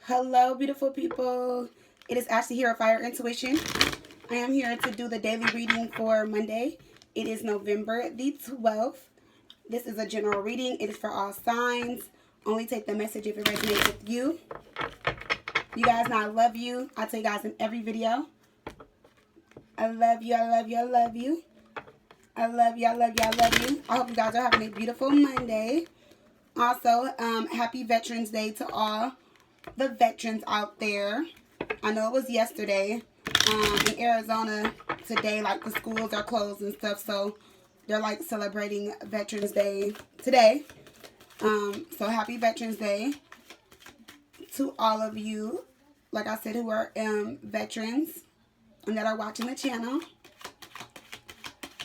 Hello, beautiful people. It is Ashley here of Fire Intuition. I am here to do the daily reading for Monday. It is November the 12th. This is a general reading. It is for all signs. Only take the message if it resonates with you. You guys know I love you. I tell you guys in every video. I love you, I love you, I love you. I love you, I love you, I love you. I hope you guys are having a beautiful Monday. Also, happy Veterans Day to all the veterans out there. I know it was yesterday. In Arizona today, like the schools are closed and stuff, so they're like celebrating Veterans Day today. So happy Veterans Day to all of you, like I said, who are veterans and that are watching the channel.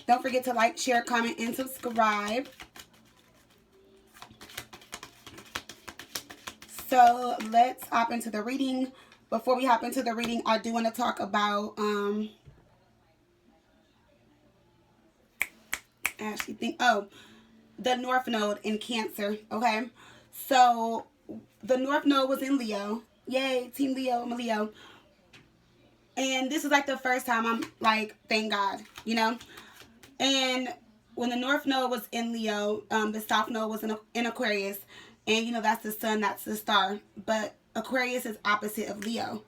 Don't forget to like, share, comment, and subscribe. So let's hop into the reading. Before we hop into the reading, I do want to talk about the North Node in Cancer. Okay, so the North Node was in Leo. Yay, Team Leo, I'm a Leo. And this is like the first time I'm like, thank God, you know. And when the North Node was in Leo, the South Node was in Aquarius. And, you know, that's the sun, that's the star. But Aquarius is opposite of Leo.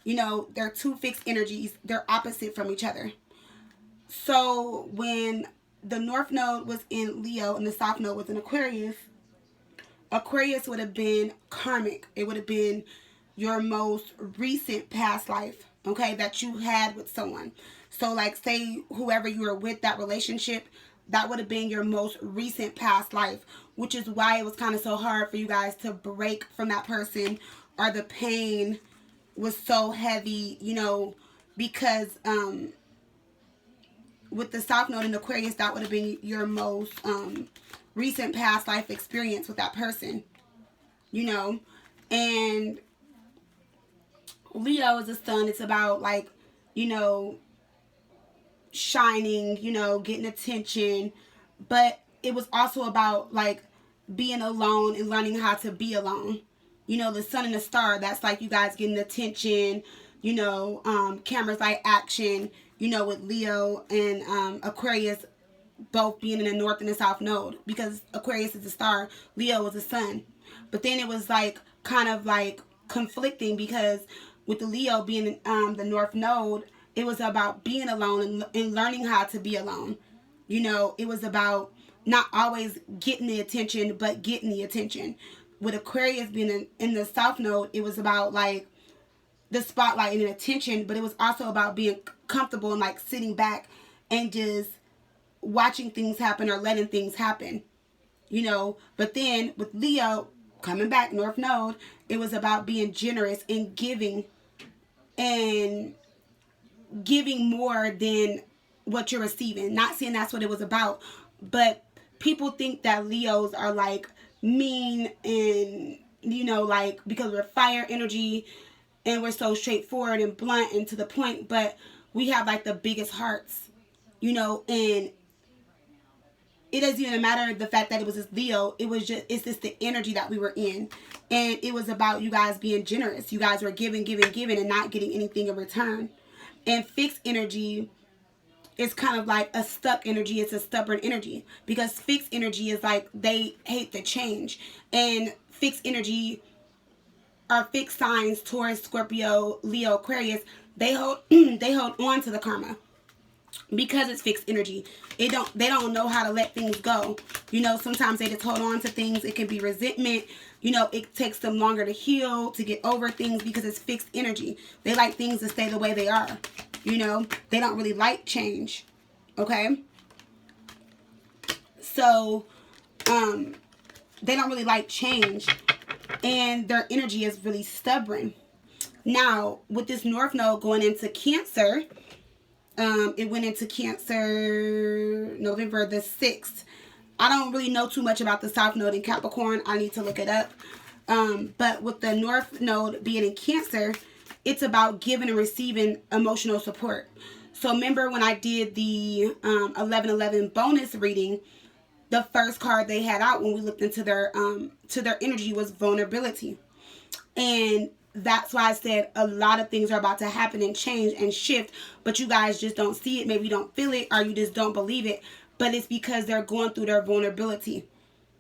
You know, they're two fixed energies. They're opposite from each other. So when the North Node was in Leo and the South Node was in Aquarius, Aquarius would have been karmic. It would have been your most recent past life, okay, that you had with someone. So, like, say whoever you were with, that relationship, that would have been your most recent past life, which is why it was kind of so hard for you guys to break from that person, or the pain was so heavy, you know, because with the South Node in Aquarius, that would have been your most recent past life experience with that person, you know. And Leo is the sun. It's about, like, you know, shining, you know, getting attention. But it was also about, like, being alone and learning how to be alone. You know, the sun and the star, that's like you guys getting attention, you know, cameras like action, you know, with Leo and Aquarius both being in the North and the South Node, because Aquarius is the star, Leo is the sun. But then it was like kind of like conflicting, because with the Leo being the North Node, it was about being alone and learning how to be alone. You know, it was about not always getting the attention, but getting the attention. With Aquarius being in the South Node, it was about, like, the spotlight and the attention, but it was also about being comfortable and, like, sitting back and just watching things happen or letting things happen, you know. But then with Leo coming back, North Node, it was about being generous and giving more than what you're receiving. Not saying that's what it was about, but people think that Leos are like mean and, you know, like, because we're fire energy and we're so straightforward and blunt and to the point, but we have like the biggest hearts, you know. And it doesn't even matter the fact that it was just Leo. It's just the energy that we were in. And it was about you guys being generous. You guys were giving and not getting anything in return. And fixed energy is kind of like a stuck energy. It's a stubborn energy, because fixed energy is like they hate the change. And fixed energy are fixed signs: Taurus, Scorpio, Leo, Aquarius. They hold on to the karma, because it's fixed energy. They don't know how to let things go. You know, sometimes they just hold on to things. It can be resentment. You know, it takes them longer to heal, to get over things, because it's fixed energy. They like things to stay the way they are. You know, they don't really like change. Okay? So, they don't really like change. And their energy is really stubborn. Now, with this North Node going into Cancer, it went into Cancer November the 6th. I don't really know too much about the South Node in Capricorn. I need to look it up. But with the North Node being in Cancer, it's about giving and receiving emotional support. So remember when I did the 11/11 bonus reading, the first card they had out when we looked into their energy was vulnerability. And that's why I said a lot of things are about to happen and change and shift, but you guys just don't see it. Maybe you don't feel it, or you just don't believe it. But it's because they're going through their vulnerability.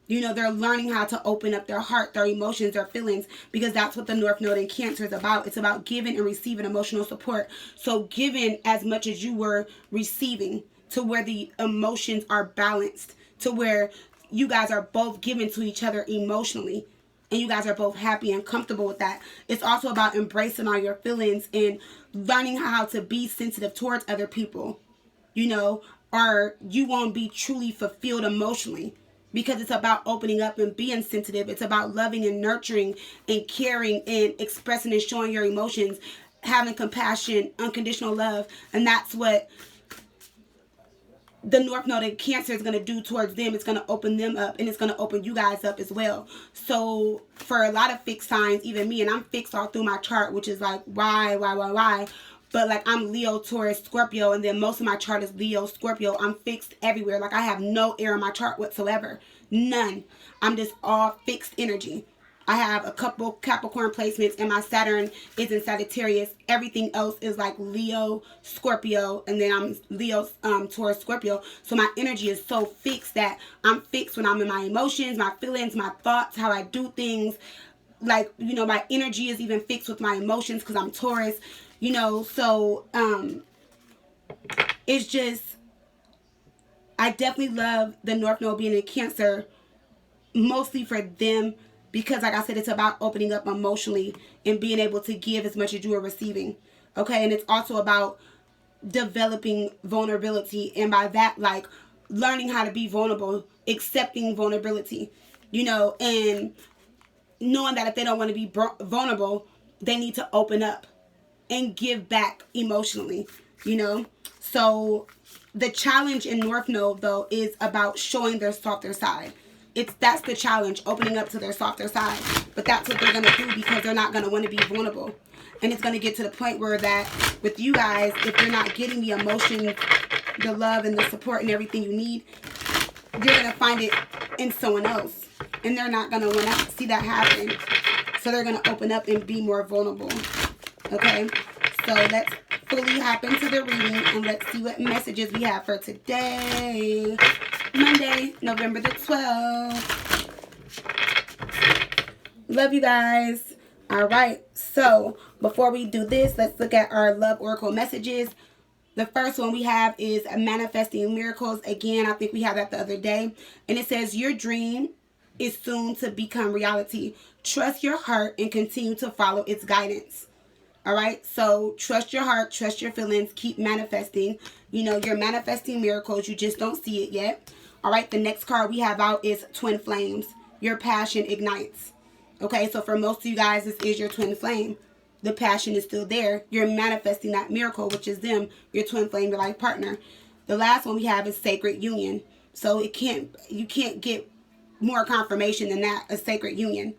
You know, they're learning how to open up their heart, their emotions, their feelings, because that's what the North Node in Cancer is about. It's about giving and receiving emotional support. So giving as much as you were receiving, to where the emotions are balanced, to where you guys are both giving to each other emotionally, and you guys are both happy and comfortable with that. It's also about embracing all your feelings and learning how to be sensitive towards other people, you know, or you won't be truly fulfilled emotionally. Because it's about opening up and being sensitive. It's about loving and nurturing and caring and expressing and showing your emotions, having compassion, unconditional love. And that's what the North Node in Cancer is going to do towards them. It's going to open them up, and it's going to open you guys up as well. So for a lot of fixed signs, even me, and I'm fixed all through my chart, which is like, why? But like, I'm Leo, Taurus, Scorpio, and then most of my chart is Leo, Scorpio. I'm fixed everywhere. Like, I have no air in my chart whatsoever. None. I'm just all fixed energy. I have a couple Capricorn placements, and my Saturn is in Sagittarius. Everything else is like Leo, Scorpio, and then I'm Leo, Taurus, Scorpio. So my energy is so fixed that I'm fixed when I'm in my emotions, my feelings, my thoughts, how I do things. Like, you know, my energy is even fixed with my emotions because I'm Taurus. You know, so it's just, I definitely love the North Node being in Cancer, mostly for them, because like I said, it's about opening up emotionally and being able to give as much as you are receiving. Okay, and it's also about developing vulnerability, and by that, like, learning how to be vulnerable, accepting vulnerability, you know, and knowing that if they don't want to be vulnerable, they need to open up and give back emotionally, you know. So the challenge in North Node, though, is about showing their softer side. That's the challenge, opening up to their softer side. But that's what they're going to do, because they're not going to want to be vulnerable. And it's going to get to the point where that with you guys, if you're not getting the emotion, the love, and the support and everything you need, you're going to find it in someone else. And they're not going to want to see that happen. So they're going to open up and be more vulnerable. Okay, so let's fully hop into the reading, and let's see what messages we have for today, Monday, November the 12th. Love you guys. All right, so before we do this, let's look at our love oracle messages. The first one we have is manifesting miracles. Again, I think we had that the other day, and it says your dream is soon to become reality. Trust your heart and continue to follow its guidance. All right, so trust your heart, trust your feelings, keep manifesting. You know, you're manifesting miracles, you just don't see it yet. All right, the next card we have out is Twin Flames. Your passion ignites. Okay, so for most of you guys, this is your twin flame. The passion is still there. You're manifesting that miracle, which is them, your twin flame, your life partner. The last one we have is sacred union. So you can't get more confirmation than that, a sacred union.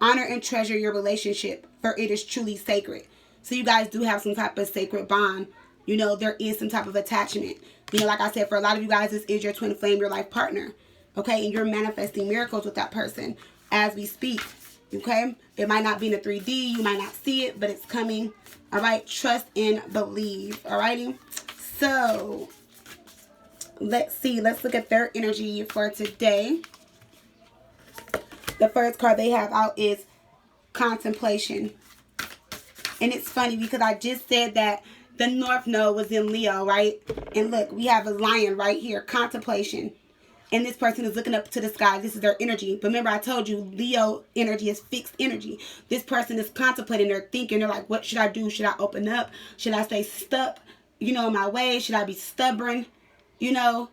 Honor and treasure your relationship, for it is truly sacred. So you guys do have some type of sacred bond. You know, there is some type of attachment. You know, like I said, for a lot of you guys, this is your twin flame, your life partner. Okay, and you're manifesting miracles with that person as we speak. Okay, it might not be in the 3D, you might not see it, but it's coming. All right, trust and believe. All righty, so let's see. Let's look at their energy for today. The first card they have out is contemplation. And it's funny because I just said that the North Node was in Leo, right? And look, we have a lion right here, contemplation. And this person is looking up to the sky. This is their energy. But remember, I told you, Leo energy is fixed energy. This person is contemplating. They're thinking. They're like, what should I do? Should I open up? Should I stay stuck, you know, in my way? Should I be stubborn? You know,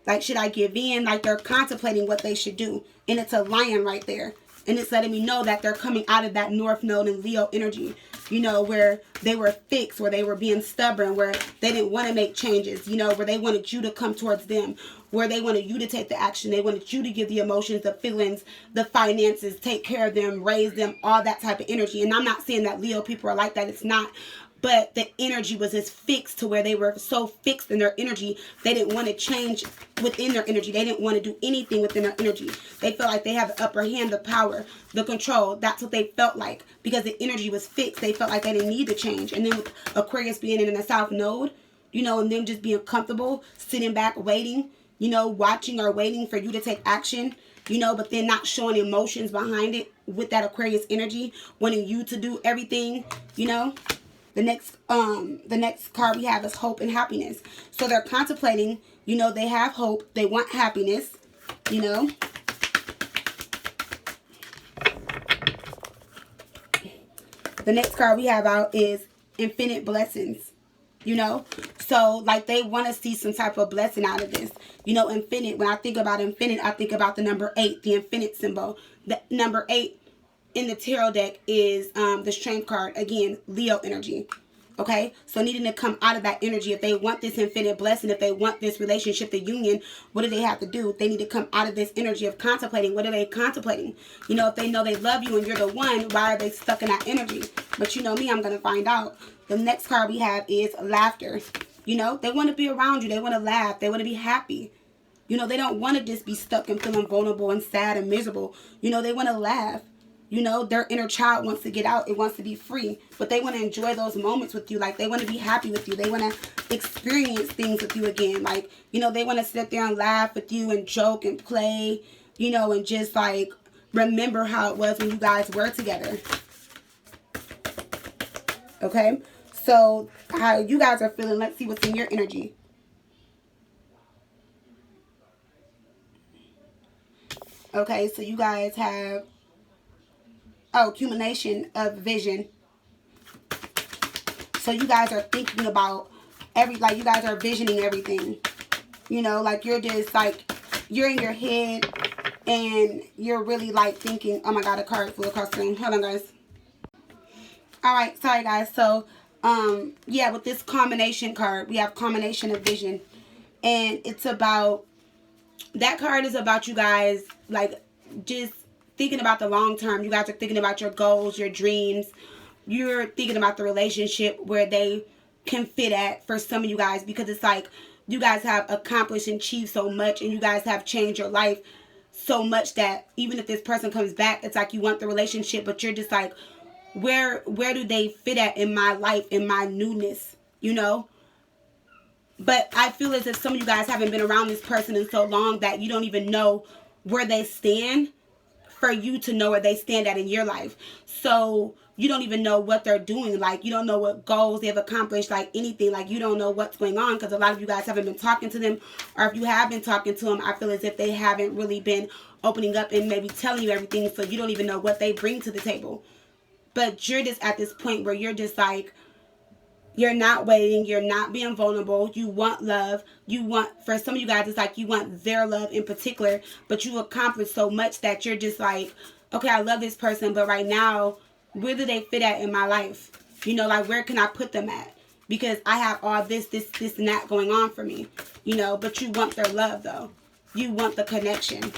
like, should I give in? Like, they're contemplating what they should do. And it's a lion right there. And it's letting me know that they're coming out of that North Node and Leo energy, you know, where they were fixed, where they were being stubborn, where they didn't want to make changes, you know, where they wanted you to come towards them, where they wanted you to take the action. They wanted you to give the emotions, the feelings, the finances, take care of them, raise them, all that type of energy. And I'm not saying that Leo people are like that. It's not. but the energy was just fixed to where they were so fixed in their energy, they didn't want to change within their energy. They didn't want to do anything within their energy. They felt like they had the upper hand, the power, the control. That's what they felt like, because the energy was fixed. They felt like they didn't need to change. And then with Aquarius being in the South Node, you know, and them just being comfortable, sitting back, waiting, you know, watching or waiting for you to take action, you know, but then not showing emotions behind it with that Aquarius energy, wanting you to do everything, you know. The next card we have is hope and happiness. So they're contemplating, you know, they have hope, they want happiness, you know. The next card we have out is infinite blessings, you know. So like they want to see some type of blessing out of this, you know. Infinite, when I think about infinite, I think about the number 8, the infinite symbol. The number 8 in the tarot deck is the strength card. Again, Leo energy. Okay, so needing to come out of that energy. If they want this infinite blessing, if they want this relationship, the union, what do they have to do? They need to come out of this energy of contemplating. What are they contemplating? You know, if they know they love you and you're the one, why are they stuck in that energy? But you know me, I'm going to find out. The next card we have is laughter. You know, they want to be around you. They want to laugh. They want to be happy. You know, they don't want to just be stuck and feeling vulnerable and sad and miserable. You know, they want to laugh. You know, their inner child wants to get out. It wants to be free. But they want to enjoy those moments with you. Like, they want to be happy with you. They want to experience things with you again. Like, you know, they want to sit there and laugh with you and joke and play, you know, and just, like, remember how it was when you guys were together. Okay? So, how you guys are feeling. Let's see what's in your energy. Okay, so you guys have... oh, accumulation of vision. So you guys are thinking about like you guys are visioning everything. You know, like you're just like, you're in your head and you're really like thinking, oh my God, a card flew across the screen. Hold on, guys. All right, sorry guys. So, yeah, with this combination card, we have combination of vision. And it's about, that card is about you guys like just thinking about the long term. You guys are thinking about your goals, your dreams. You're thinking about the relationship where they can fit at for some of you guys, because it's like you guys have accomplished and achieved so much, and you guys have changed your life so much that even if this person comes back, it's like you want the relationship, but you're just like, where do they fit at in my life, in my newness, you know? But I feel as if some of you guys haven't been around this person in so long that you don't even know where they stand for you to know where they stand at in your life. So you don't even know what they're doing. Like, you don't know what goals they've accomplished, like anything. Like, you don't know what's going on, because a lot of you guys haven't been talking to them. Or if you have been talking to them, I feel as if they haven't really been opening up and maybe telling you everything. So you don't even know what they bring to the table. But you're just at this point where you're just like, you're not waiting. You're not being vulnerable. You want love. You want, for some of you guys, it's like you want their love in particular. But you accomplished so much that you're just like, okay, I love this person, but right now, where do they fit at in my life? You know, like, where can I put them at? Because I have all this, and that going on for me. You know, but you want their love, though. You want the connection.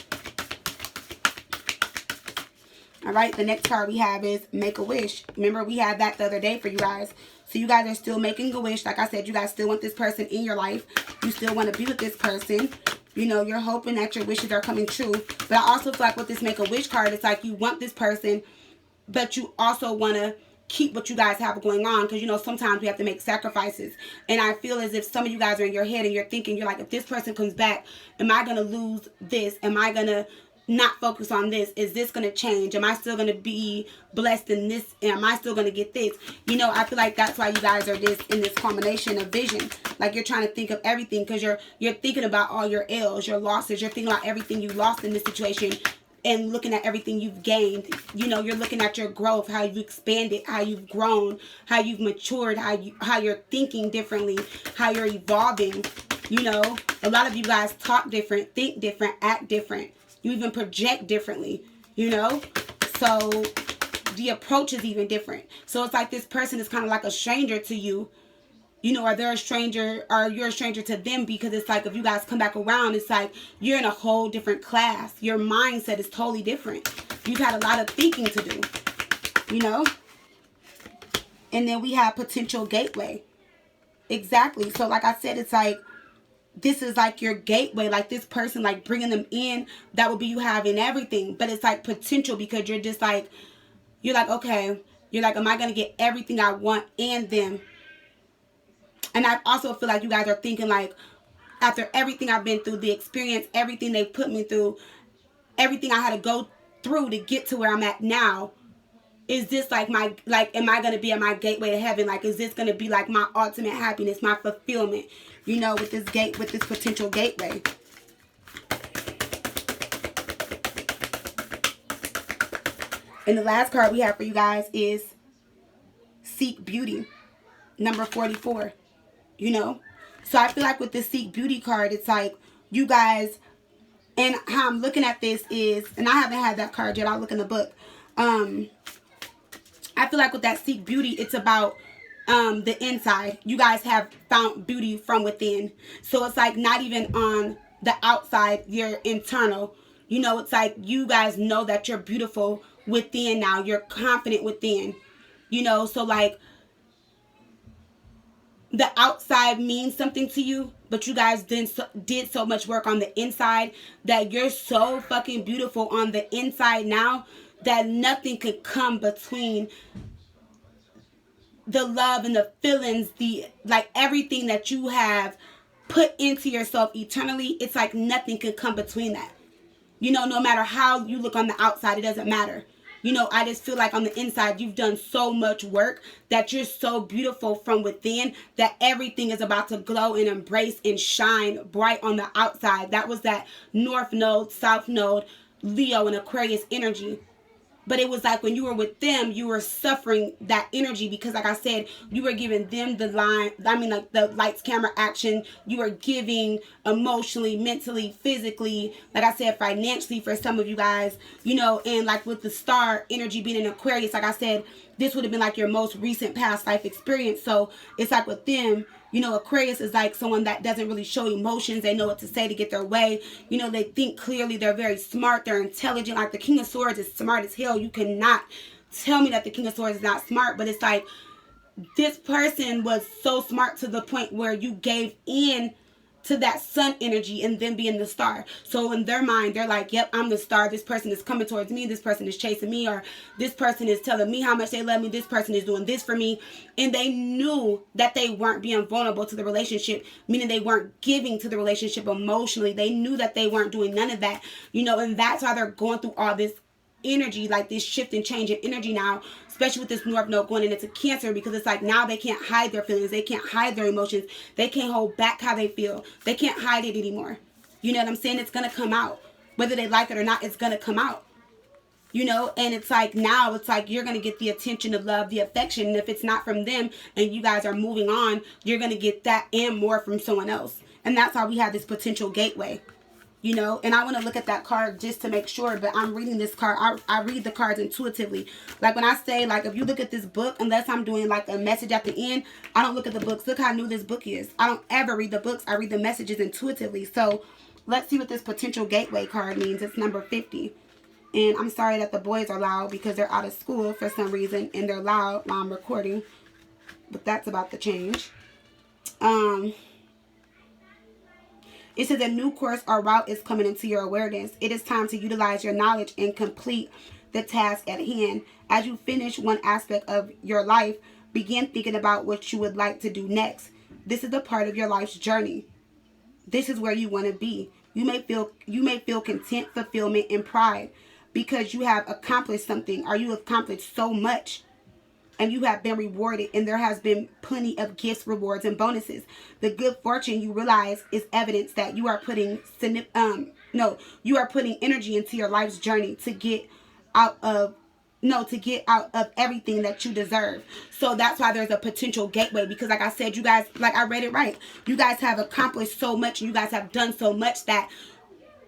All right, the next card we have is Make a Wish. Remember, we had that the other day for you guys. So you guys are still making a wish. Like I said, you guys still want this person in your life. You still want to be with this person. You know, you're hoping that your wishes are coming true. But I also feel like with this Make a Wish card, it's like you want this person, but you also want to keep what you guys have going on. Because, you know, sometimes we have to make sacrifices. And I feel as if some of you guys are in your head and you're thinking, you're like, if this person comes back, am I going to lose this? Am I going to not focus on this? Is this going to change? Am I still going to be blessed in this? Am I still going to get this? You know, I feel like that's why you guys are this in this combination of vision. Like, you're trying to think of everything, because you're thinking about all your ills, your losses. You're thinking about everything you lost in this situation and looking at everything you've gained. You know, you're looking at your growth, how you've expanded, how you've grown, how you've matured, how you're thinking differently, how you're evolving. You know, a lot of you guys talk different, think different, act different. You even project differently, you know? So the approach is even different. So it's like this person is kind of like a stranger to you, you know, or they're a stranger, or you're a stranger to them, because it's like if you guys come back around, it's like you're in a whole different class. Your mindset is totally different. You've had a lot of thinking to do, you know? And then we have potential gateway. Exactly. So like I said, it's like, this is like your gateway, like this person, like bringing them in, that will be you having everything. But it's like potential, because you're just like, you're like, okay, you're like, am I going to get everything I want and them? And I also feel like you guys are thinking like, after everything I've been through, the experience, everything they put me through, everything I had to go through to get to where I'm at now, is this like my, like, am I going to be at my gateway to heaven? Like, is this going to be like my ultimate happiness, my fulfillment, you know, with this gate, with this potential gateway? And the last card we have for you guys is Seek Beauty, number 44, you know? So I feel like with this Seek Beauty card, it's like you guys, and how I'm looking at this is, and I haven't had that card yet, I'll look in the book. I feel like with that Seek Beauty, it's about the inside. You guys have found beauty from within. So it's like not even on the outside, you're internal. You know, it's like you guys know that you're beautiful within now. You're confident within. You know, so like the outside means something to you, but you guys did so much work on the inside that you're so fucking beautiful on the inside now that nothing could come between the love and the feelings, the, like, everything that you have put into yourself eternally. It's like nothing can come between that. You know, no matter how you look on the outside, it doesn't matter. You know, I just feel like on the inside, you've done so much work that you're so beautiful from within that everything is about to glow and embrace and shine bright on the outside. That was that North Node, South Node, Leo and Aquarius energy. But it was like when you were with them, you were suffering that energy because, like I said, you were giving them the line. I mean, like the lights, camera, action. You were giving emotionally, mentally, physically, like I said, financially for some of you guys, you know, and like with the star energy being in Aquarius, like I said, this would have been like your most recent past life experience. So it's like with them, you know, Aquarius is like someone that doesn't really show emotions. They know what to say to get their way. You know, they think clearly. They're very smart. They're intelligent. Like the King of Swords is smart as hell. You cannot tell me that the King of Swords is not smart. But it's like this person was so smart to the point where you gave in to that sun energy and then being the star. So in their mind, they're like, yep, I'm the star. This person is coming towards me. This person is chasing me, or this person is telling me how much they love me. This person is doing this for me. And they knew that they weren't being vulnerable to the relationship, meaning they weren't giving to the relationship emotionally. They knew that they weren't doing none of that, you know, and that's why they're going through all this energy, like this shift and change in energy now, especially with this North Node going into Cancer, because it's like now they can't hide their feelings. They can't hide their emotions. They can't hold back how they feel. They can't hide it anymore. You know what I'm saying? It's going to come out. Whether they like it or not, it's going to come out. You know, and it's like now it's like you're going to get the attention, the love, the affection. And if it's not from them and you guys are moving on, you're going to get that and more from someone else. And that's how we have this potential gateway. You know, and I want to look at that card just to make sure, but I'm reading this card. I read the cards intuitively. Like when I say, like, if you look at this book, unless I'm doing like a message at the end, I don't look at the books. Look how new this book is. I don't ever read the books. I read the messages intuitively. So let's see what this potential gateway card means. It's number 50. And I'm sorry that the boys are loud because they're out of school for some reason and they're loud while I'm recording. But that's about to change. It says a new course or route is coming into your awareness. It is time to utilize your knowledge and complete the task at hand. As you finish one aspect of your life, begin thinking about what you would like to do next. This is a part of your life's journey. This is where you want to be. You may feel content, fulfillment, and pride because you have accomplished something, or you have accomplished so much. And you have been rewarded, and there has been plenty of gifts, rewards, and bonuses. The good fortune you realize is evidence that you are putting energy into your life's journey to get out of everything that you deserve. So that's why there's a potential gateway, because like I said, you guys, like I read it right, you guys have accomplished so much, and you guys have done so much that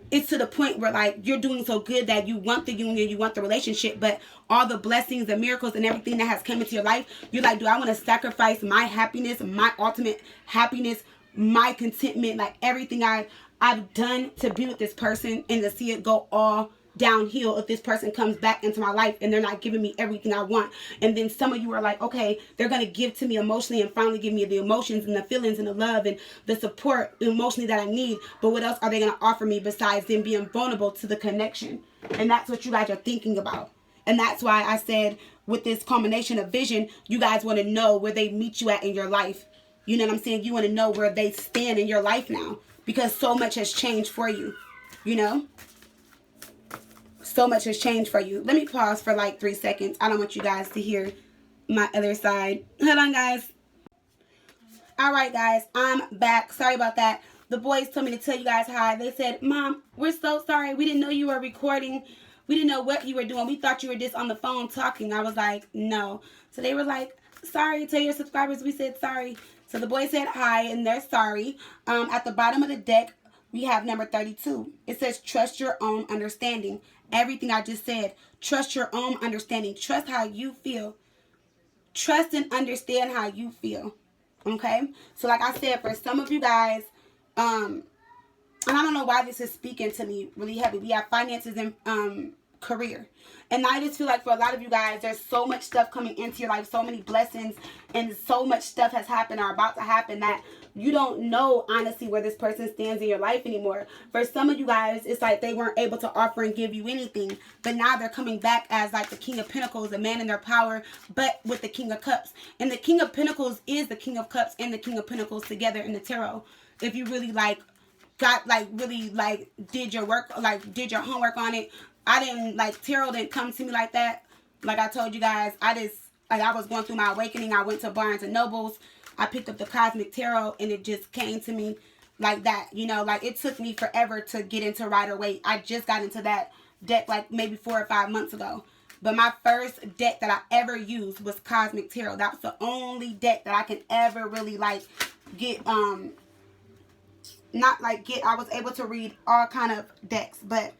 it's to the point where like you're doing so good that you want the union, you want the relationship, but all the blessings, the miracles, and everything that has come into your life, you're like, do I want to sacrifice my happiness, my ultimate happiness, my contentment, like everything I've done to be with this person and to see it go all downhill if this person comes back into my life and they're not giving me everything I want. And then some of you are like, okay, they're going to give to me emotionally and finally give me the emotions and the feelings and the love and the support emotionally that I need. But what else are they going to offer me besides them being vulnerable to the connection? And that's what you guys are thinking about. And that's why I said with this combination of vision, you guys want to know where they meet you at in your life. You know what I'm saying? You want to know where they stand in your life now, because so much has changed for you, you know? So much has changed for you. Let me pause for like 3 seconds. I don't want you guys to hear my other side. Hold on, guys. All right, guys, I'm back. Sorry about that. The boys told me to tell you guys hi. They said, Mom, we're so sorry. We didn't know you were recording. We didn't know what you were doing. We thought you were just on the phone talking. I was like, no. So they were like, sorry, tell your subscribers we said sorry. So the boys said hi, and they're sorry. At the bottom of the deck, we have number 32. It says, trust your own understanding. Everything I just said, trust your own understanding. Trust how you feel. Trust and understand how you feel. Okay? So like I said, for some of you guys, and I don't know why this is speaking to me really heavy. We have finances and career. And I just feel like for a lot of you guys, there's so much stuff coming into your life, so many blessings, and so much stuff has happened or about to happen that you don't know, honestly, where this person stands in your life anymore. For some of you guys, it's like they weren't able to offer and give you anything. But now they're coming back as like the King of Pentacles, a man in their power, but with the King of Cups. And the King of Pentacles is the King of Cups and the King of Pentacles together in the tarot. If you really like got like really like did your work, like did your homework on it. I didn't like tarot didn't come to me like that. Like I told you guys, I was going through my awakening. I went to Barnes and Nobles. I picked up the Cosmic Tarot and it just came to me like that. You know, like it took me forever to get into Rider-Waite. I just got into that deck like maybe 4 or 5 months ago. But my first deck that I ever used was Cosmic Tarot. That was the only deck that I can ever really like get not like get. I was able to read all kind of decks, but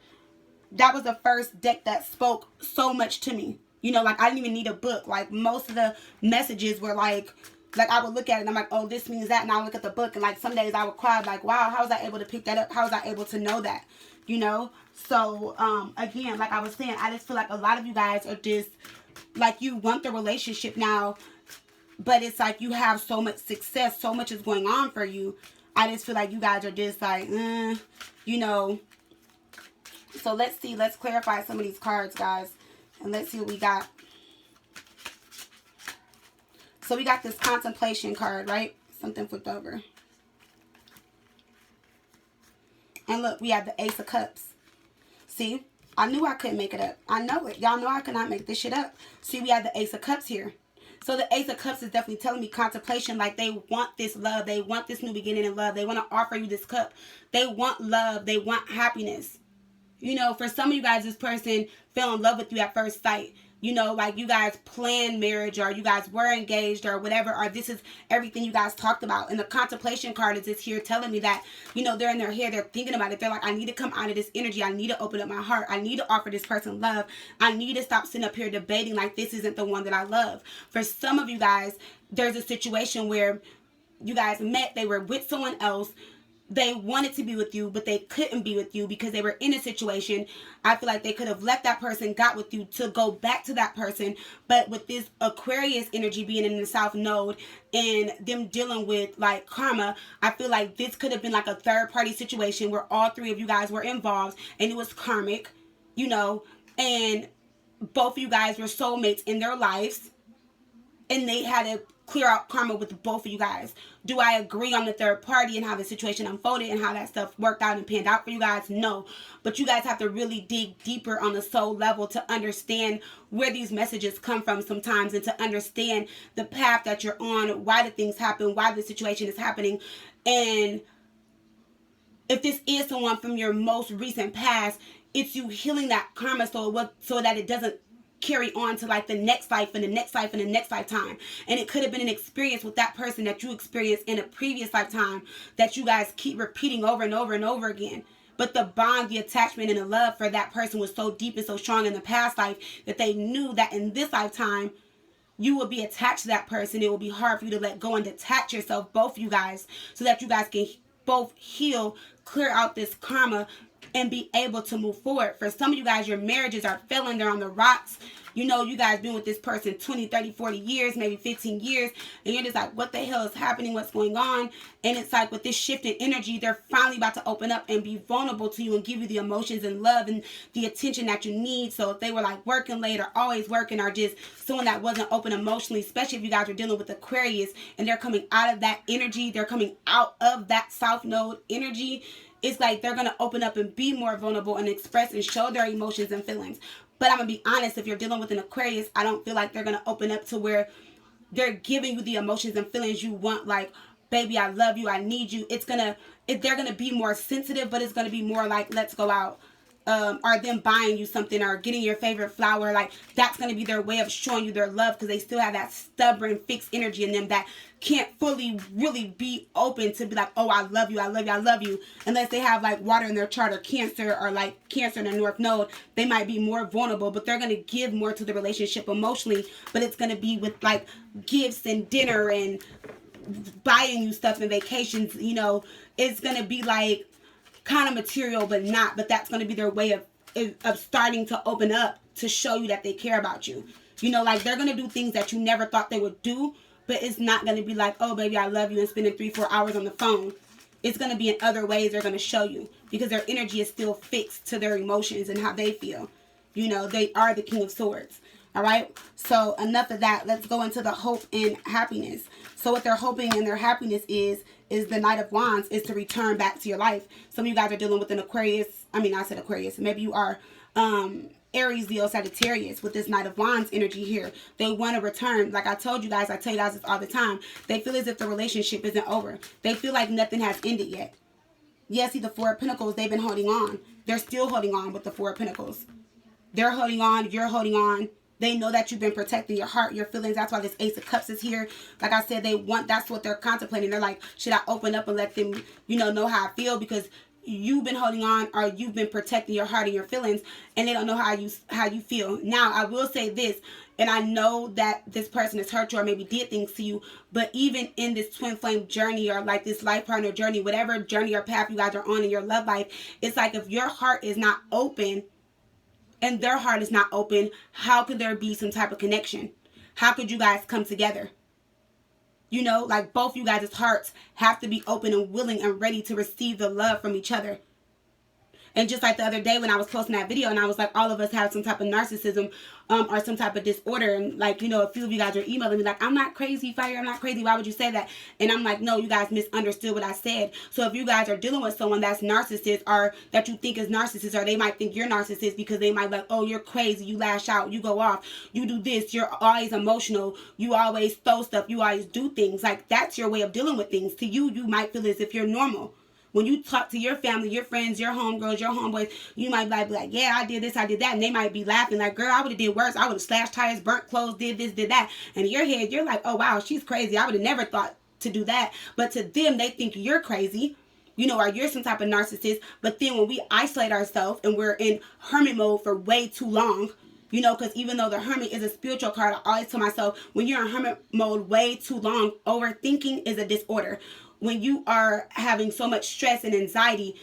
that was the first deck that spoke so much to me. You know, like I didn't even need a book. Like most of the messages were like I would look at it and I'm like, oh, this means that. And I'll look at the book and like some days I would cry like, wow, how was I able to pick that up? How was I able to know that? You know? So, again, like I was saying, I just feel like a lot of you guys are just like you want the relationship now, but it's like you have so much success. So much is going on for you. I just feel like you guys are just like, you know. So let's see. Let's clarify some of these cards, guys. And let's see what we got. So we got this contemplation card, right? Something flipped over. And look, we have the Ace of Cups. See? I knew I couldn't make it up. I know it. Y'all know I could not make this shit up. See, we have the Ace of Cups here. So the Ace of Cups is definitely telling me contemplation. Like they want this love. They want this new beginning in love. They want to offer you this cup. They want love. They want happiness. You know, for some of you guys, this person fell in love with you at first sight. You know, like you guys planned marriage or you guys were engaged or whatever, or this is everything you guys talked about. And the contemplation card is just here telling me that, you know, they're in their head, they're thinking about it. They're like, I need to come out of this energy. I need to open up my heart. I need to offer this person love. I need to stop sitting up here debating like this isn't the one that I love. For some of you guys, there's a situation where you guys met, they were with someone else. They wanted to be with you, but they couldn't be with you because they were in a situation. I feel like they could have left that person, got with you to go back to that person. But with this Aquarius energy being in the South Node and them dealing with like karma, I feel like this could have been like a third party situation where all three of you guys were involved and it was karmic, you know, and both of you guys were soulmates in their lives and they had to clear out karma with both of you guys. Do I agree on the third party and how the situation unfolded and how that stuff worked out and panned out for you guys? No. But you guys have to really dig deeper on the soul level to understand where these messages come from sometimes and to understand the path that you're on, why the things happen, why the situation is happening. And if this is someone from your most recent past, it's you healing that karma so that it doesn't carry on to like the next life and the next life and the next lifetime. And it could have been an experience with that person that you experienced in a previous lifetime that you guys keep repeating over and over and over again. But the bond, the attachment, and the love for that person was so deep and so strong in the past life that they knew that in this lifetime you will be attached to that person. It will be hard for you to let go and detach yourself, both of you guys, so that you guys can both heal, clear out this karma, and be able to move forward. For some of you guys, your marriages are failing. They're on the rocks. You know, you guys been with this person 20, 30, 40 years, maybe 15 years. And you're just like, what the hell is happening? What's going on? And it's like with this shift in energy, they're finally about to open up and be vulnerable to you and give you the emotions and love and the attention that you need. So if they were like working late or always working or just someone that wasn't open emotionally, especially if you guys are dealing with Aquarius and they're coming out of that energy, they're coming out of that South Node energy, it's like they're going to open up and be more vulnerable and express and show their emotions and feelings. But I'm going to be honest, if you're dealing with an Aquarius, I don't feel like they're going to open up to where they're giving you the emotions and feelings you want, like, baby, I love you, I need you. They're going to be more sensitive, but it's going to be more like, let's go out. Or them buying you something or getting your favorite flower. Like, that's going to be their way of showing you their love, because they still have that stubborn, fixed energy in them that can't fully really be open to be like, oh, I love you, I love you, I love you. Unless they have like water in their chart or Cancer in their North Node, they might be more vulnerable, but they're going to give more to the relationship emotionally. But it's going to be with like gifts and dinner and buying you stuff and vacations. You know, it's going to be like kind of material, but that's going to be their way of starting to open up to show you that they care about you. You know, like they're going to do things that you never thought they would do, but it's not going to be like, oh baby, I love you, and spending 3-4 hours on the phone. It's going to be in other ways they're going to show you, because their energy is still fixed to their emotions and how they feel. You know, they are the King of Swords. All right, so enough of that. Let's go into the hope and happiness. So what they're hoping and their happiness is the Knight of Wands, is to return back to your life. Some of you guys are dealing with an Aquarius. I said Aquarius. Maybe you are Aries, Leo, Sagittarius with this Knight of Wands energy here. They want to return. Like I tell you guys this all the time. They feel as if the relationship isn't over. They feel like nothing has ended yet. Yes, see the Four of Pentacles, they've been holding on. They're still holding on with the Four of Pentacles. They're holding on. You're holding on. They know that you've been protecting your heart, your feelings. That's why this Ace of Cups is here. Like I said, that's what they're contemplating. They're like, should I open up and let them, know how I feel? Because you've been holding on, or you've been protecting your heart and your feelings, and they don't know how you feel. Now, I will say this, and I know that this person has hurt you or maybe did things to you, but even in this twin flame journey, or like this life partner journey, whatever journey or path you guys are on in your love life, it's like if your heart is not open and their heart is not open, how could there be some type of connection? How could you guys come together? Like both you guys' hearts have to be open and willing and ready to receive the love from each other. And just like the other day when I was posting that video and I was like, all of us have some type of narcissism or some type of disorder. And like, a few of you guys are emailing me like, I'm not crazy, Fire. I'm not crazy. Why would you say that? And I'm like, no, you guys misunderstood what I said. So if you guys are dealing with someone that's narcissist, or that you think is narcissist, or they might think you're narcissist because they might like, oh, you're crazy. You lash out. You go off. You do this. You're always emotional. You always throw stuff. You always do things. Like, that's your way of dealing with things. To you, you might feel as if you're normal. When you talk to your family, your friends, your homegirls, your homeboys, you might be like, yeah, I did this, I did that. And they might be laughing like, girl, I would have did worse. I would have slashed tires, burnt clothes, did this, did that. And in your head, you're like, oh, wow, she's crazy. I would have never thought to do that. But to them, they think you're crazy, or you're some type of narcissist. But then when we isolate ourselves and we're in hermit mode for way too long, because even though the Hermit is a spiritual card, I always tell myself, when you're in hermit mode way too long, overthinking is a disorder. When you are having so much stress and anxiety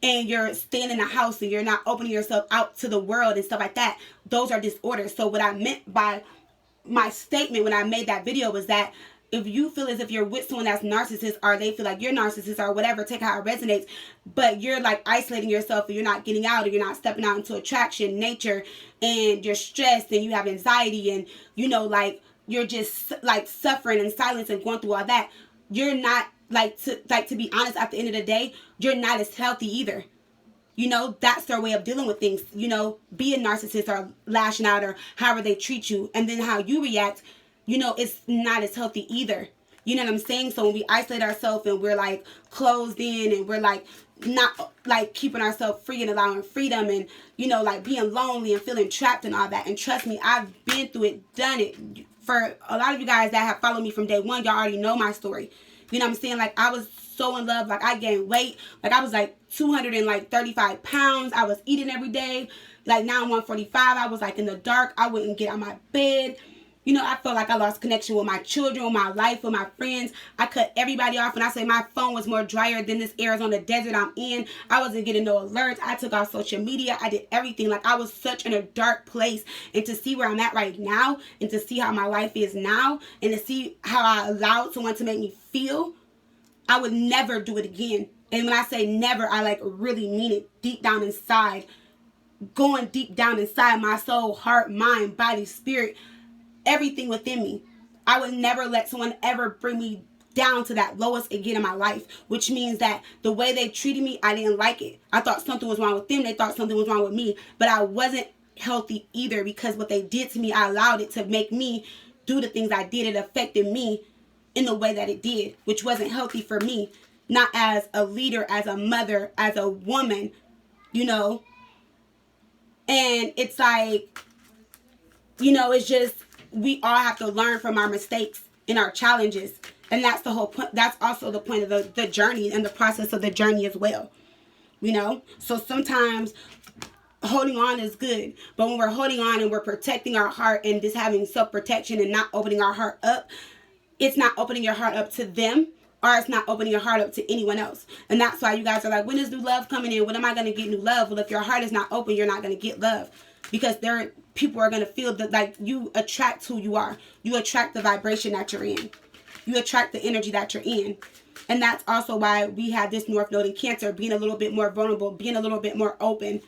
and you're staying in the house and you're not opening yourself out to the world and stuff like that, those are disorders. So what I meant by my statement when I made that video was that if you feel as if you're with someone that's narcissist, or they feel like you're narcissist, or whatever, take how it resonates, but you're like isolating yourself, and you're not getting out, or you're not stepping out into attraction, nature, and you're stressed and you have anxiety, and like you're just like suffering in silence and going through all that, you're not to be honest, at the end of the day, you're not as healthy either. That's their way of dealing with things. Being narcissist or lashing out or however they treat you, and then how you react, it's not as healthy either. You know what I'm saying? So when we isolate ourselves and we're like closed in, and we're like not like keeping ourselves free and allowing freedom, and like being lonely and feeling trapped and all that. And trust me, I've been through it, done it. For a lot of you guys that have followed me from day one, y'all already know my story. You know what I'm saying? Like, I was so in love. Like, I gained weight. Like, I was like 235 pounds. I was eating every day. Like, now I'm 145. I was like in the dark. I wouldn't get out of my bed. You know, I felt like I lost connection with my children, with my life, with my friends. I cut everybody off. And I say my phone was more drier than this Arizona desert I'm in. I wasn't getting no alerts. I took off social media. I did everything. Like, I was such in a dark place. And to see where I'm at right now, and to see how my life is now, and to see how I allowed someone to make me feel, I would never do it again. And when I say never, I like really mean it. Deep down inside, going deep down inside my soul, heart, mind, body, spirit, everything within me. I would never let someone ever bring me down to that lowest again in my life, which means that the way they treated me, I didn't like it. I thought something was wrong with them. They thought something was wrong with me, but I wasn't healthy either, because what they did to me, I allowed it to make me do the things I did. It affected me in the way that it did, which wasn't healthy for me, not as a leader, as a mother, as a woman, you know. And it's like, you know, it's just, we all have to learn from our mistakes and our challenges. And that's the whole point. That's also the point of the journey and the process of the journey as well. You know? So sometimes holding on is good. But when we're holding on and we're protecting our heart and just having self-protection and not opening our heart up, it's not opening your heart up to them, or it's not opening your heart up to anyone else. And that's why you guys are like, when is new love coming in? When am I going to get new love? Well, if your heart is not open, you're not going to get love. Because people are going to feel that, like, you attract who you are. You attract the vibration that you're in. You attract the energy that you're in. And that's also why we have this North Node in Cancer, being a little bit more vulnerable, being a little bit more open,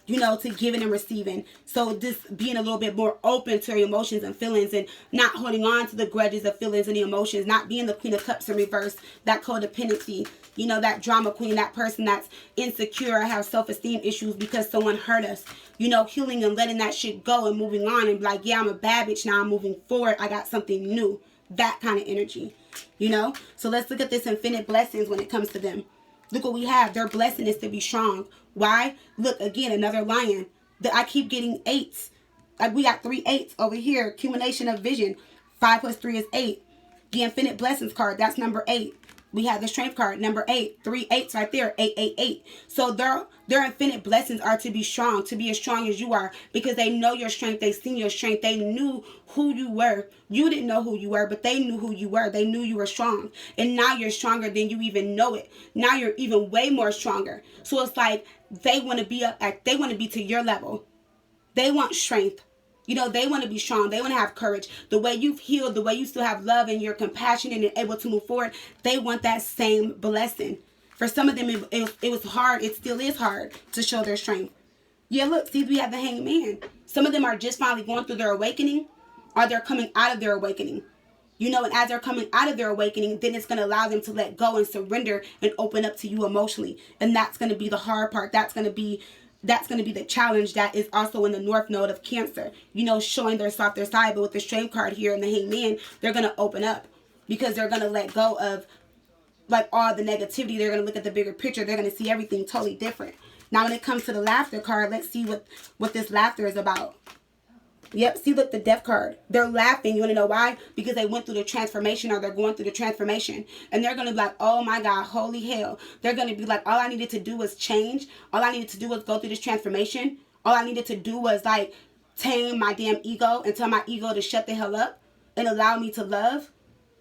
you know, to giving and receiving. So just being a little bit more open to your emotions and feelings, and not holding on to the grudges of feelings and the emotions, not being the Queen of Cups in reverse, that codependency, you know, that drama queen, that person that's insecure or have self-esteem issues because someone hurt us, you know, healing and letting that shit go and moving on and be like, yeah, I'm a bad bitch now, I'm moving forward, I got something new, that kind of energy, you know. So let's look at this infinite blessings when it comes to them. Look what we have. Their blessing is to be strong. Why? Look, again, another lion. I keep getting 8s. Like, we got 3 8s over here. Accumulation of vision. 5 plus 3 is 8. The infinite blessings card, that's number 8. We have the strength card, number 8. 3 8s right there. 8 8 8. So their infinite blessings are to be strong, to be as strong as you are, because they know your strength. They seen your strength. They knew who you were. You didn't know who you were, but they knew who you were. They knew you were strong. And now you're stronger than you even know it. Now you're even way more stronger. So it's like they want to be they want to be to your level. They want strength. You know, they want to be strong. They want to have courage. The way you've healed, the way you still have love and you're compassionate and able to move forward, they want that same blessing. For some of them, it was hard. It still is hard to show their strength. Yeah, look, see, we have the Hanged Man. Some of them are just finally going through their awakening, or they're coming out of their awakening. You know, and as they're coming out of their awakening, then it's going to allow them to let go and surrender and open up to you emotionally. And that's going to be the hard part. That's going to be the challenge that is also in the North Node of Cancer. You know, showing their softer side. But with the Strength card here and the Hanged Man, they're going to open up, because they're going to let go of, like, all the negativity. They're going to look at the bigger picture. They're going to see everything totally different. Now, when it comes to the Laughter card, let's see what this laughter is about. Yep, see, look, the Death card. They're laughing. You want to know why? Because they went through the transformation, or they're going through the transformation. And they're going to be like, oh my God, holy hell. They're going to be like, all I needed to do was change. All I needed to do was go through this transformation. All I needed to do was, like, tame my damn ego and tell my ego to shut the hell up and allow me to love.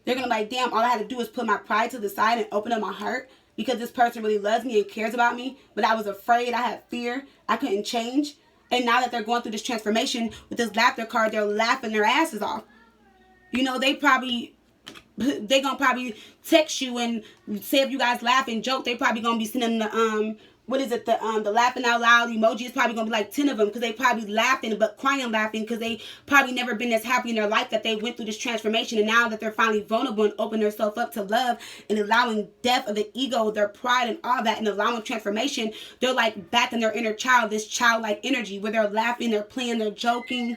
They're going to be like, damn, all I had to do was put my pride to the side and open up my heart, because this person really loves me and cares about me. But I was afraid. I had fear. I couldn't change. And now that they're going through this transformation with this Laughter card, they're laughing their asses off. You know, they're going to probably text you and say, if you guys laugh and joke, they probably going to be sending the, the laughing out loud emoji. Is probably going to be like 10 of them, because they probably laughing, but crying laughing, because they probably never been as happy in their life that they went through this transformation. And now that they're finally vulnerable and open themselves up to love and allowing death of the ego, their pride and all that, and allowing transformation, they're like back in their inner child, this childlike energy where they're laughing, they're playing, they're joking,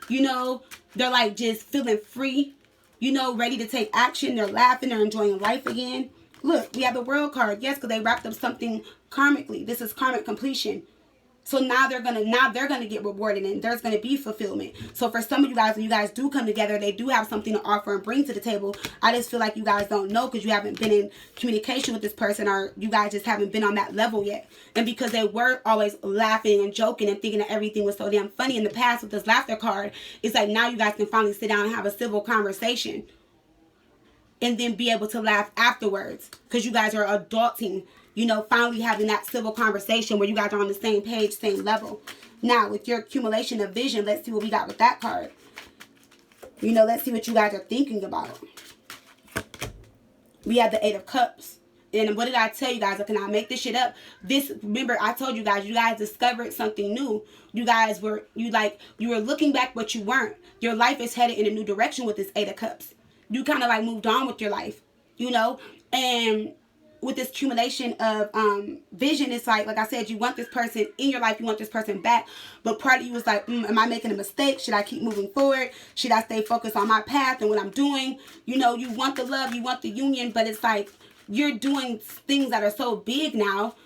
you know, they're like just feeling free, you know, ready to take action. They're laughing, they're enjoying life again. Look, we have the World card. Yes, because they wrapped up something karmically. This is karmic completion. So now they're gonna get rewarded, and there's gonna be fulfillment. So for some of you guys, when you guys do come together, they do have something to offer and bring to the table. I just feel like you guys don't know because you haven't been in communication with this person, or you guys just haven't been on that level yet. And because they were always laughing and joking and thinking that everything was so damn funny in the past with this laughter card, it's like now you guys can finally sit down and have a civil conversation. And then be able to laugh afterwards because you guys are adulting. You know, finally having that civil conversation where you guys are on the same page, same level. Now, with your accumulation of vision, let's see what we got with that card. You know, let's see what you guys are thinking about. We have the 8 of Cups. And what did I tell you guys? I cannot make this shit up. Remember, I told you guys discovered something new. You guys were, you were looking back, but you weren't. Your life is headed in a new direction with this 8 of Cups. You kind of like moved on with your life, you know, and with this accumulation of vision, it's like I said, you want this person in your life, you want this person back, but part of you is like, am I making a mistake? Should I keep moving forward? Should I stay focused on my path and what I'm doing? You know, you want the love, you want the union, but it's like you're doing things that are so big now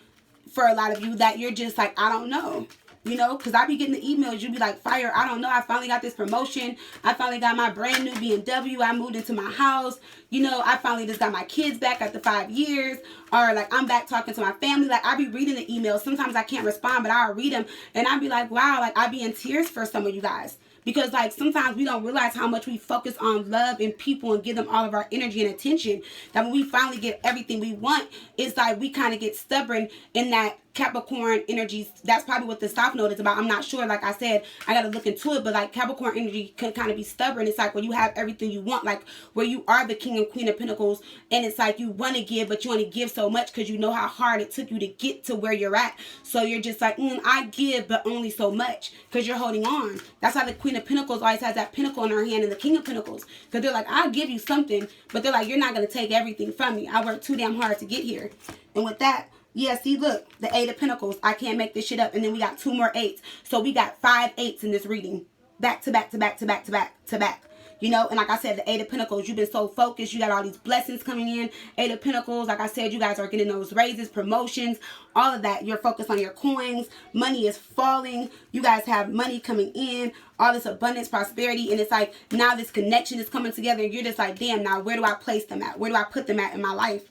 for a lot of you that you're just like, I don't know. You know, because I be getting the emails, you be like, fire, I don't know, I finally got this promotion, I finally got my brand new BMW, I moved into my house, you know, I finally just got my kids back after 5 years, or like I'm back talking to my family. Like I be reading the emails, sometimes I can't respond, but I'll read them, and I be like, wow, like I be in tears for some of you guys. Because like sometimes we don't realize how much we focus on love and people and give them all of our energy and attention, that when we finally get everything we want, it's like we kind of get stubborn in that Capricorn energy. That's probably what the South Node is about. I'm not sure. Like I said, I got to look into it. But like Capricorn energy can kind of be stubborn. It's like when you have everything you want, like where you are the King and Queen of Pentacles, and it's like you want to give, but you only give so much because you know how hard it took you to get to where you're at. So you're just like, I give, but only so much because you're holding on. That's why the Queen of Pentacles always has that pentacle in her hand, and the King of Pentacles, because they're like, I'll give you something, but they're like, you're not going to take everything from me. I worked too damn hard to get here. And with that, yeah, see, look, the 8 of Pentacles. I can't make this shit up. And then we got 2 more 8s. So we got 5 8s in this reading. Back to back to back to back to back to back. You know, and like I said, the 8 of Pentacles, you've been so focused. You got all these blessings coming in. 8 of Pentacles, like I said, you guys are getting those raises, promotions, all of that. You're focused on your coins. Money is falling. You guys have money coming in. All this abundance, prosperity. And it's like, now this connection is coming together. And you're just like, damn, now where do I place them at? Where do I put them at in my life?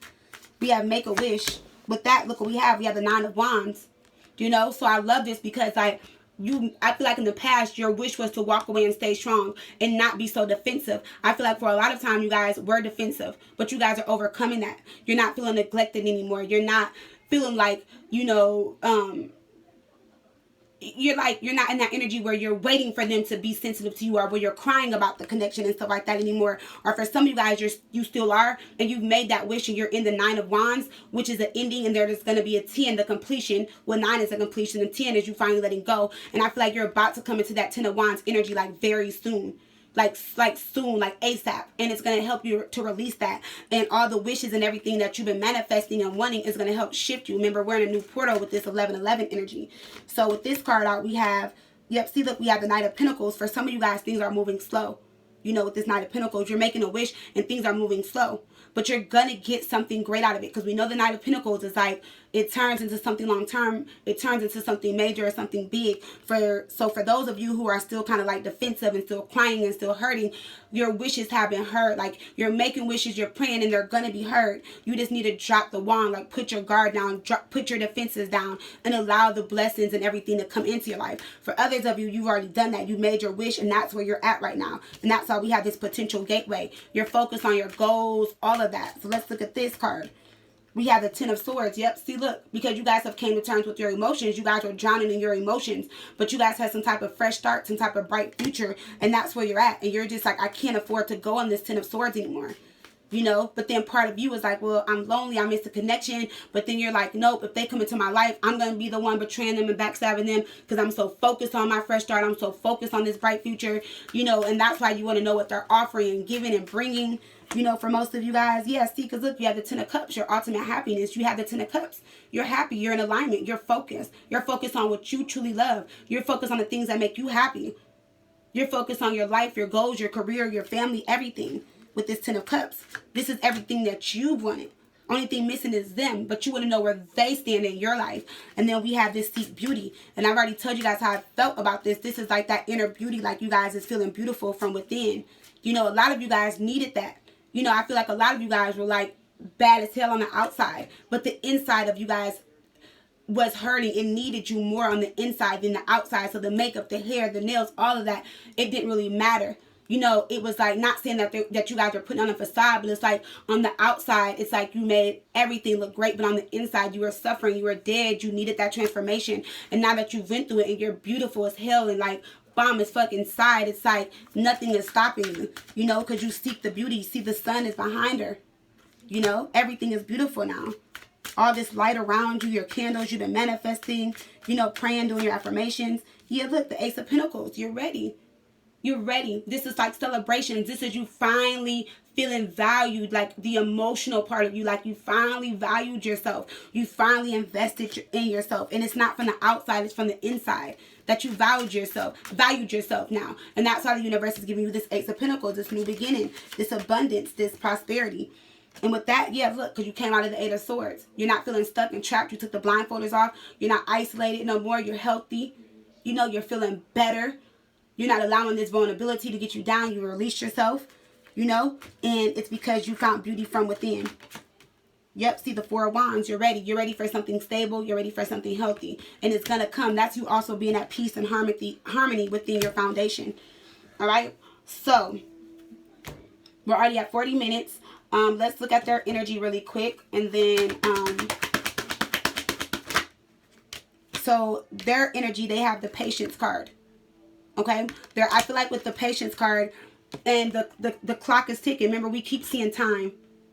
We have Make-A-Wish. With that, look what we have. We have the 9 of Wands. You know, so I love this because I feel like in the past, your wish was to walk away and stay strong and not be so defensive. I feel like for a lot of time, you guys were defensive, but you guys are overcoming that. You're not feeling neglected anymore. You're not feeling like, you know, you're not in that energy where you're waiting for them to be sensitive to you, or where you're crying about the connection and stuff like that anymore. Or for some of you guys, you still are, and you've made that wish, and you're in the 9 of Wands, which is an ending, and there's going to be a 10, the completion. Well, 9 is a completion, and 10 is you finally letting go. And I feel like you're about to come into that 10 of Wands energy like very soon. Like soon, like ASAP. And it's going to help you to release that. And all the wishes and everything that you've been manifesting and wanting is going to help shift you. Remember, we're in a new portal with this 11-11 energy. So with this card out, we have, see, look, we have the Knight of Pentacles. For some of you guys, things are moving slow. You know, with this Knight of Pentacles, you're making a wish and things are moving slow. But you're going to get something great out of it. Because we know the Knight of Pentacles is like, it turns into something long term. It turns into something major or something big. So for those of you who are still kind of like defensive and still crying and still hurting, your wishes have been heard. Like you're making wishes, you're praying, and they're going to be heard. You just need to drop the wand, like put your guard down, put your defenses down, and allow the blessings and everything to come into your life. For others of you, you've already done that. You made your wish, and that's where you're at right now. And that's why we have this potential gateway. You're focused on your goals, all of that. So let's look at this card. We have the 10 of Swords. Yep. See, look, because you guys have came to terms with your emotions. You guys are drowning in your emotions. But you guys have some type of fresh start, some type of bright future. And that's where you're at. And you're just like, I can't afford to go on this 10 of Swords anymore. You know, but then part of you is like, well, I'm lonely. I miss the connection. But then you're like, nope, if they come into my life, I'm going to be the one betraying them and backstabbing them because I'm so focused on my fresh start. I'm so focused on this bright future, you know, and that's why you want to know what they're offering and giving and bringing. You know, for most of you guys, yeah, see, because look, you have the 10 of Cups, your ultimate happiness. You have the 10 of Cups. You're happy. You're in alignment. You're focused. You're focused on what you truly love. You're focused on the things that make you happy. You're focused on your life, your goals, your career, your family, everything with this 10 of Cups. This is everything that you wanted Only thing missing is them, but you want to know where they stand in your life. And then we have this seek beauty. And I've already told you guys how I felt about this. This is like that inner beauty, like you guys is feeling beautiful from within. You know, a lot of you guys needed that. You know, I feel like a lot of you guys were like bad as hell on the outside, but the inside of you guys was hurting and needed you more on the inside than the outside. So the makeup, the hair, the nails, all of that, it didn't really matter. You know, it was like, not saying that that you guys are putting on a facade, but it's like on the outside, it's like you made everything look great, but on the inside, you were suffering, you were dead, you needed that transformation. And now that you went through it and you're beautiful as hell and like bomb as fuck inside, it's like nothing is stopping you, you know, because you seek the beauty. You see the sun is behind her. You know, everything is beautiful now. All this light around you, your candles, you've been manifesting, you know, praying, doing your affirmations. Yeah, look, the Ace of Pentacles, you're ready. You're ready. This is like celebrations. This is you finally feeling valued, like the emotional part of you, like you finally valued yourself. You finally invested in yourself. And it's not from the outside, it's from the inside that you valued yourself now. And that's why the universe is giving you this Ace of Pentacles, this new beginning, this abundance, this prosperity. And with that, yeah, look, because you came out of the Eight of Swords. You're not feeling stuck and trapped. You took the blindfolders off. You're not isolated no more. You're healthy. You know, you're feeling better. You're not allowing this vulnerability to get you down. You released yourself, you know, and it's because you found beauty from within. Yep, see the Four of Wands. You're ready. You're ready for something stable. You're ready for something healthy. And it's going to come. That's you also being at peace and harmony within your foundation. All right? So, we're already at 40 minutes. Let's look at their energy really quick. And then, so their energy, they have the Patience card. Okay, there. I feel like with the Patience card and the clock is ticking. Remember, we keep seeing time.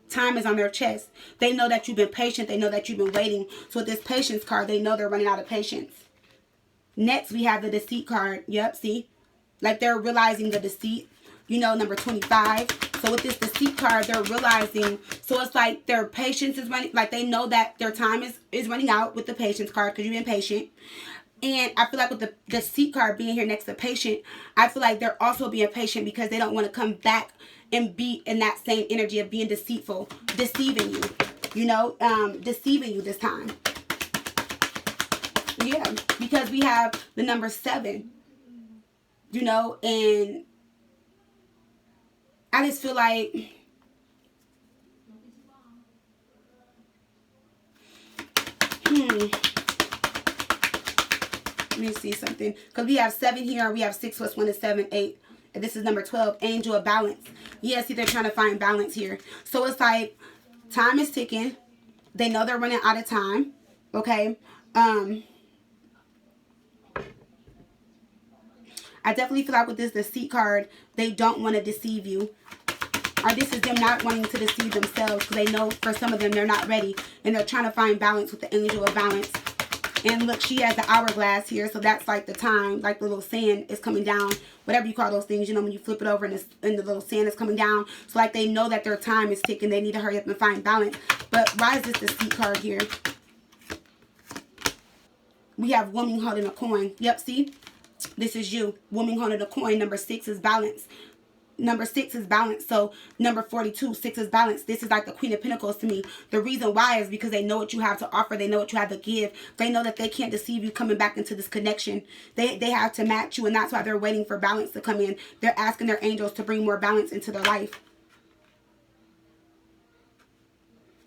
Time is on their chest. They know that you've been patient. They know that you've been waiting. So with this Patience card, they know they're running out of patience. Next, we have the Deceit card. Yep, see? Like they're realizing the deceit. You know, number 25. So with this Deceit card, they're realizing. So it's like their patience is running. Like they know that their time is running out with the Patience card because you've been patient. And I feel like with the Deceit card being here next to Patient, I feel like they're also being patient because they don't want to come back and be in that same energy of being deceitful, deceiving you, you know, deceiving you this time. Yeah, because we have the number 7, you know, and I just feel like, let me see something. Because we have 7 here. We have 6 plus 1 is 7, 8. And this is number 12. Angel of Balance. Yeah, see, they're trying to find balance here. So it's like time is ticking. They know they're running out of time. Okay. I definitely feel like with this Deceit card, they don't want to deceive you. Or this is them not wanting to deceive themselves. Because they know for some of them, they're not ready. And they're trying to find balance with the Angel of Balance. And look, she has the hourglass here. So that's like the time. Like the little sand is coming down. Whatever you call those things. You know, when you flip it over and the little sand is coming down. So like they know that their time is ticking. They need to hurry up and find balance. But why is this Deceit card here? We have woman holding a coin. Yep, see? This is you. Woman holding a coin. Number 6 is balance. Number 6 is balance. So number 42, 6 is balance. This is like the Queen of Pentacles to me. The reason why is because they know what you have to offer. They know what you have to give. They know that they can't deceive you coming back into this connection. They have to match you, and that's why they're waiting for balance to come in. They're asking their angels to bring more balance into their life.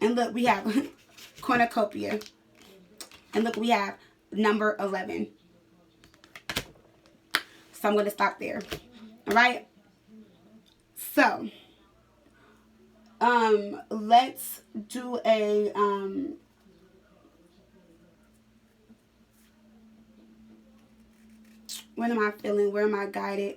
And look, we have cornucopia. And look, we have number 11. So I'm going to stop there. All right. So, let's do a, what am I feeling? Where am I guided?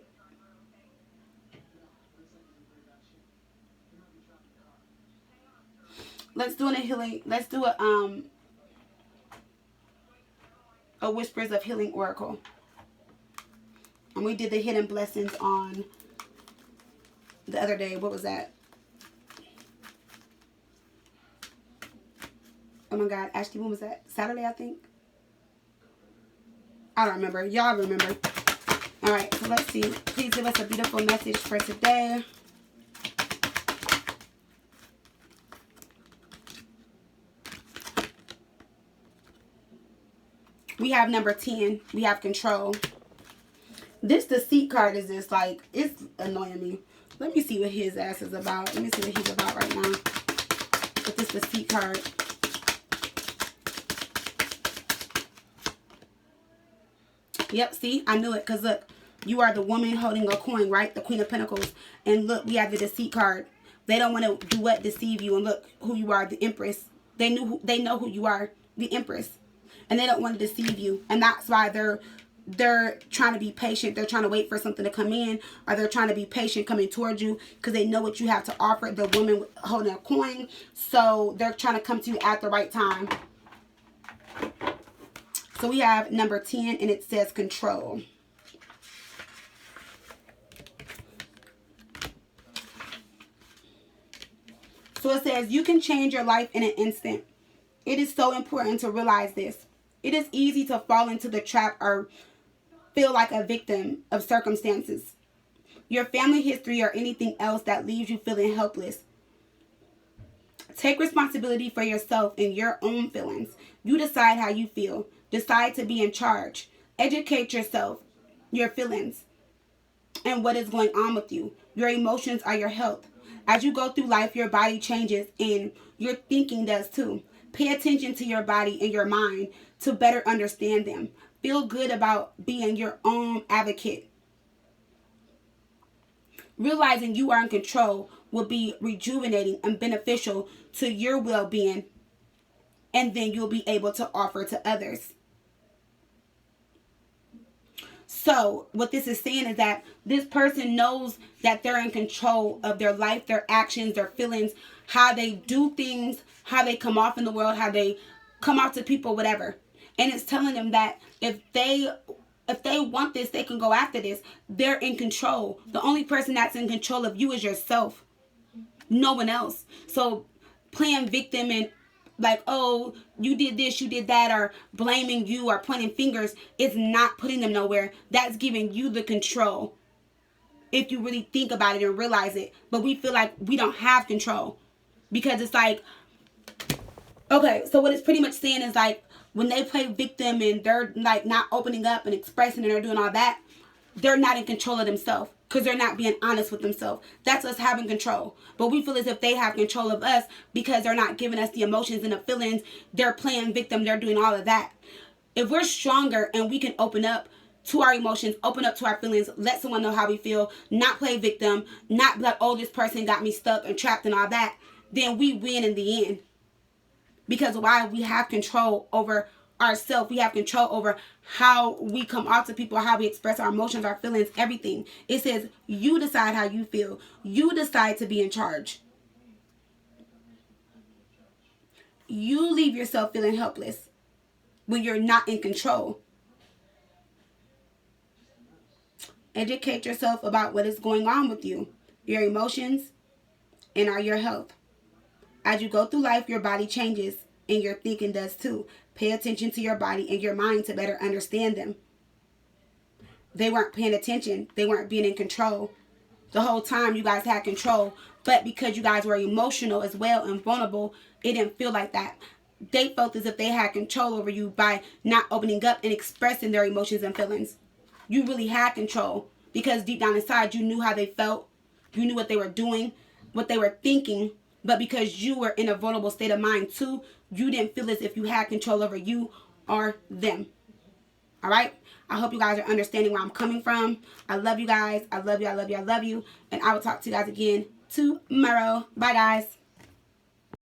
Let's do a healing, let's do a Whispers of Healing Oracle. And we did the hidden blessings on the other day. What was that? Oh my God, Ashley, when was that? Saturday, I think. I don't remember. Y'all remember. All right, so let's see. Please give us a beautiful message for today. We have number 10. We have control. This deceit card is just like, it's annoying me. Let me see what his ass is about. Let me see what he's about right now with this deceit card. Yep, see? I knew it. Because look, you are the woman holding a coin, right? The Queen of Pentacles. And look, we have the deceit card. They don't want to do what? Deceive you. And look who you are, the Empress. They know who you are, the Empress. And they don't want to deceive you. And that's why they're trying to be patient. They're trying to wait for something to come in, or they're trying to be patient coming towards you because they know what you have to offer. The woman holding a coin, so they're trying to come to you at the right time. So we have number 10, and it says control. So it says you can change your life in an instant. It is so important to realize this. It is easy to fall into the trap or feel like a victim of circumstances, your family history, or anything else that leaves you feeling helpless. Take responsibility for yourself and your own feelings. You decide how you feel. Decide to be in charge. Educate yourself, your feelings, and what is going on with you. Your emotions are your health. As you go through life, your body changes and your thinking does too. Pay attention to your body and your mind to better understand them. Feel good about being your own advocate. Realizing you are in control will be rejuvenating and beneficial to your well-being, and then you'll be able to offer to others. So what this is saying is that this person knows that they're in control of their life, their actions, their feelings, how they do things, how they come off in the world, how they come off to people, whatever. And it's telling them that if they want this, they can go after this. They're in control. The only person that's in control of you is yourself. No one else. So playing victim and like, oh, you did this, you did that, or blaming you or pointing fingers is not putting them nowhere. That's giving you the control if you really think about it and realize it. But we feel like we don't have control because it's like, okay, so what it's pretty much saying is like when they play victim and they're like not opening up and expressing and they're doing all that, they're not in control of themselves because they're not being honest with themselves. That's us having control. But we feel as if they have control of us because they're not giving us the emotions and the feelings. They're playing victim. They're doing all of that. If we're stronger and we can open up to our emotions, open up to our feelings, let someone know how we feel, not play victim, not be like, oh, this person got me stuck and trapped and all that, then we win in the end. Because why? We have control over ourselves. We have control over how we come off to people, how we express our emotions, our feelings, everything. It says you decide how you feel. You decide to be in charge. You leave yourself feeling helpless when you're not in control. Educate yourself about what is going on with you, your emotions, and your health. As you go through life, your body changes and your thinking does too. Pay attention to your body and your mind to better understand them. They weren't paying attention. They weren't being in control. The whole time you guys had control, but because you guys were emotional as well and vulnerable, it didn't feel like that. They felt as if they had control over you by not opening up and expressing their emotions and feelings. You really had control because deep down inside you knew how they felt. You knew what they were doing, what they were thinking. But because you were in a vulnerable state of mind too, you didn't feel as if you had control over you or them. All right? I hope you guys are understanding where I'm coming from. I love you guys. I love you. I love you. I love you. And I will talk to you guys again tomorrow. Bye, guys.